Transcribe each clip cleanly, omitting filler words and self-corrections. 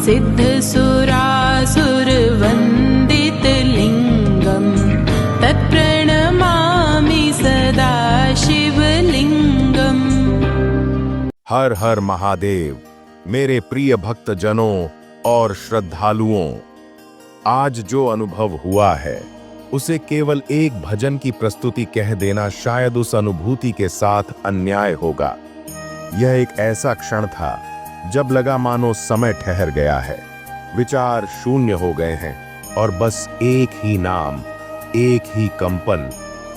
सिद्धसुरासुरवन्दितलिङ्गं तत्प्रणमामि सदा शिवलिङ्गम्। हर हर महादेव। मेरे प्रिय भक्तजनों और श्रद्धालुओं, आज जो अनुभव हुआ है उसे केवल एक भजन की प्रस्तुति कह देना शायद उस अनुभूति के साथ अन्याय होगा। यह एक ऐसा क्षण था जब लगा मानो समय ठहर गया है, विचार शून्य हो गए हैं और बस एक ही नाम, एक ही कंपन,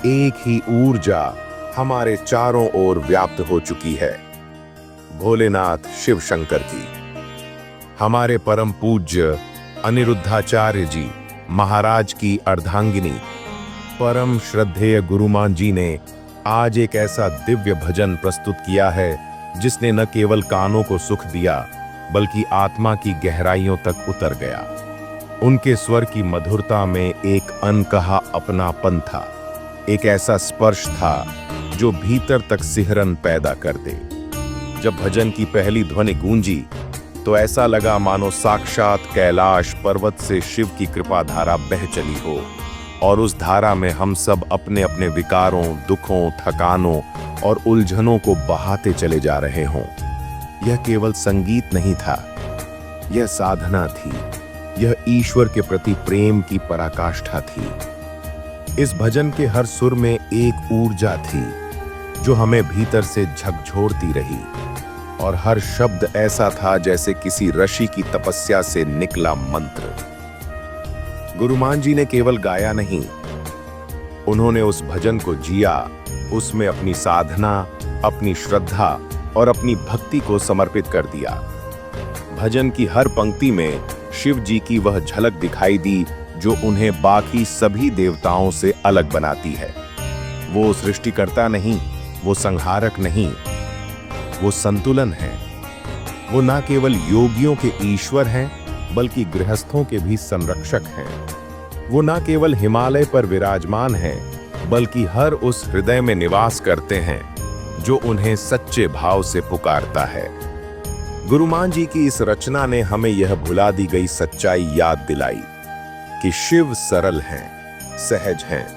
एक ही ऊर्जा हमारे चारों ओर व्याप्त हो चुकी है। भोलेनाथ शिव शंकर की। हमारे परम पूज्य अनिरुद्धाचार्य जी महाराज की अर्धांगिनी परम श्रद्धेय गुरुमान जी ने आज एक ऐसा दिव्य भजन प्रस्तुत किया है जिसने न केवल कानों को सुख दिया बल्कि आत्मा की गहराइयों तक उतर गया। उनके स्वर की मधुरता में एक अनकहा अपनापन था, एक ऐसा स्पर्श था जो भीतर तक सिहरन पैदा कर दे। जब भजन की पहली ध्वनि गूंजी तो ऐसा लगा मानो साक्षात कैलाश पर्वत से शिव की कृपा धारा बह चली हो और उस धारा में हम सब अपने अपने विकारों, दुखों, थकानों और उलझनों को बहाते चले जा रहे हों। यह केवल संगीत नहीं था, यह साधना थी, यह ईश्वर के प्रति प्रेम की पराकाष्ठा थी। इस भजन के हर सुर में एक ऊर्जा थी जो हमें भीतर से झकझोरती रही और हर शब्द ऐसा था जैसे किसी ऋषि की तपस्या से निकला मंत्र। गुरुमान जी ने केवल गाया नहीं, उन्होंने उस भजन को जिया, उसमें अपनी साधना, अपनी श्रद्धा और अपनी भक्ति को समर्पित कर दिया। भजन की हर पंक्ति में शिव जी की वह झलक दिखाई दी जो उन्हें बाकी सभी देवताओं से अलग बनाती है। वो सृष्टिकर्ता नहीं, वो संहारक नहीं, वो संतुलन है। वो ना केवल योगियों के ईश्वर हैं बल्कि गृहस्थों के भी संरक्षक हैं। वो ना केवल हिमालय पर विराजमान हैं बल्कि हर उस हृदय में निवास करते हैं जो उन्हें सच्चे भाव से पुकारता है। गुरुमान जी की इस रचना ने हमें यह भुला दी गई सच्चाई याद दिलाई कि शिव सरल हैं, सहज हैं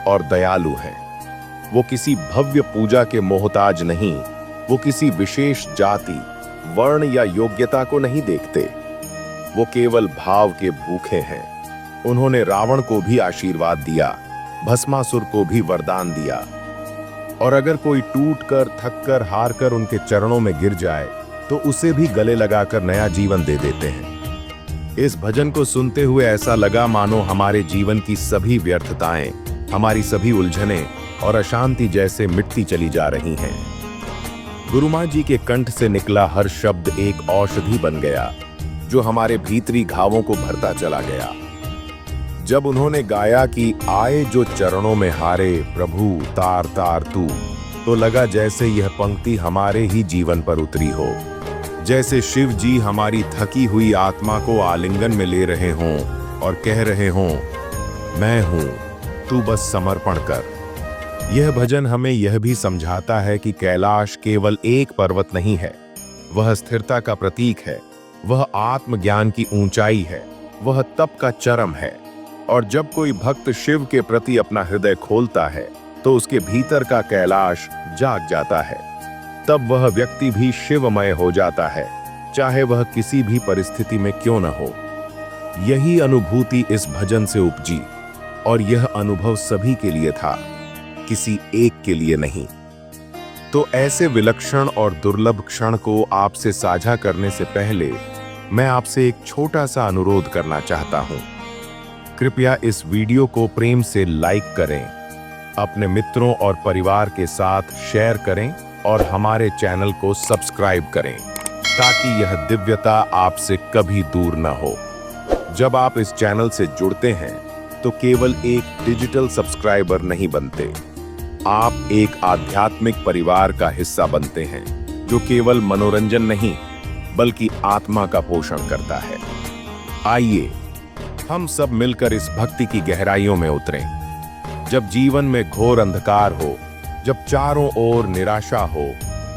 और दयालु हैं। वो किसी भव्य पूजा के मोहताज नहीं, वो किसी विशेष जाति, वर्ण या योग्यता को नहीं देखते। वो केवल भाव के भूखे हैं। उन्होंने रावण को भी आशीर्वाद दिया, भस्मासुर को भी वरदान दिया और अगर कोई टूटकर, थककर, हारकर उनके चरणों में गिर जाए तो उसे भी गले लगाकर नया जीवन दे देते हैं। इस भजन को सुनते हुए ऐसा लगा मानो हमारे जीवन की सभी व्यर्थताएं, हमारी सभी उलझनें और अशांति जैसे मिटती चली जा रही हैं। गुरुमान जी के कंठ से निकला हर शब्द एक औषधि बन गया जो हमारे भीतरी घावों को भरता चला गया। जब उन्होंने गाया कि आए जो चरणों में हारे प्रभु तार तार तू, तो लगा जैसे यह पंक्ति हमारे ही जीवन पर उतरी हो, जैसे शिव जी हमारी थकी हुई आत्मा को आलिंगन में ले रहे हों और कह रहे हों, मैं हूं, तू बस समर्पण कर। यह भजन हमें यह भी समझाता है कि कैलाश केवल एक पर्वत नहीं है, वह स्थिरता का प्रतीक है, वह आत्मज्ञान की ऊंचाई है, वह तप का चरम है। और जब कोई भक्त शिव के प्रति अपना हृदय खोलता है तो उसके भीतर का कैलाश जाग जाता है। तब वह व्यक्ति भी शिवमय हो जाता है, चाहे वह किसी भी परिस्थिति में क्यों न हो। यही अनुभूति इस भजन से उपजी और यह अनुभव सभी के लिए था, किसी एक के लिए नहीं। तो ऐसे विलक्षण और दुर्लभ क्षण को आपसे साझा करने से पहले मैं आपसे एक छोटा सा अनुरोध करना चाहता हूं। कृपया इस वीडियो को प्रेम से लाइक करें, अपने मित्रों और परिवार के साथ शेयर करें और हमारे चैनल को सब्सक्राइब करें ताकि यह दिव्यता आपसे कभी दूर न हो। जब आप इस चैनल से जुड़ते हैं तो केवल एक डिजिटल सब्सक्राइबर नहीं बनते, आप एक आध्यात्मिक परिवार का हिस्सा बनते हैं जो केवल मनोरंजन नहीं बल्कि आत्मा का पोषण करता है। आइए हम सब मिलकर इस भक्ति की गहराइयों में उतरें। जब जीवन में घोर अंधकार हो, जब चारों ओर निराशा हो,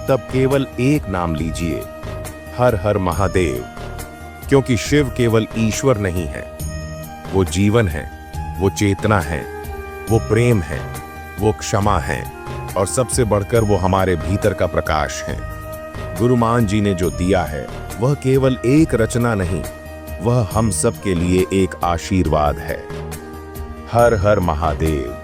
तब केवल एक नाम लीजिए, हर हर महादेव। क्योंकि शिव केवल ईश्वर नहीं है, वो जीवन है, वो चेतना है, वो प्रेम है, वो क्षमा है और सबसे बढ़कर वो हमारे भीतर का प्रकाश है। गुरुमान जी ने जो दिया है वह केवल एक रचना नहीं, वह हम सब के लिए एक आशीर्वाद है। हर हर महादेव।